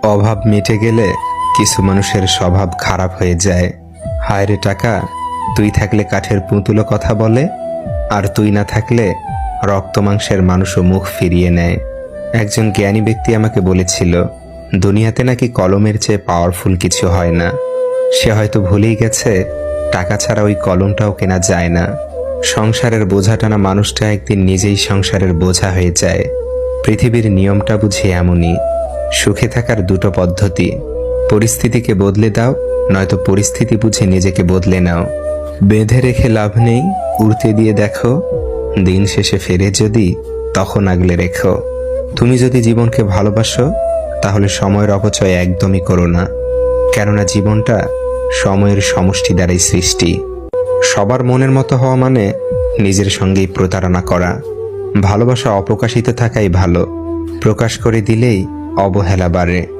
অভাব মিটে গেলে কিছু মানুষের স্বভাব খারাপ হয়ে যায়। হায় রে টাকা, তুই থাকলে কাঠের পুতুলও কথা বলে, আর তুই না থাকলে রক্ত মাংসের মানুষও মুখ ফিরিয়ে নেয়। একজন জ্ঞানী ব্যক্তি আমাকে বলেছিল, দুনিয়াতে নাকি কলমের চেয়ে পাওয়ারফুল কিছু হয় না। সে হয়তো ভুলেই গেছে টাকা ছাড়া ওই কলমটাও কেনা যায় না। সংসারের বোঝা টানা মানুষটা একদিন নিজেই সংসারের বোঝা হয়ে যায়। পৃথিবীর নিয়মটা বুঝি এমনই, সুখে থাকার দুটো পদ্ধতি, পরিস্থিতিকে বদলে দাও, নয়তো পরিস্থিতি বুঝে নিজেকে বদলে নাও। বেঁধে রেখে লাভ নেই, উড়তে দিয়ে দেখো, দিন শেষে ফেরে যদি তখন আগলে রেখো। তুমি যদি জীবনকে ভালোবাসো তাহলে সময়ের অপচয় একদমই করো না, কেননা জীবনটা সময়ের সমষ্টি দ্বারাই সৃষ্টি। সবার মনের মতো হওয়া মানে নিজের সঙ্গেই প্রতারণা করা। ভালোবাসা অপ্রকাশিত থাকাই ভালো, প্রকাশ করে দিলেই অবহেলা বাড়ে।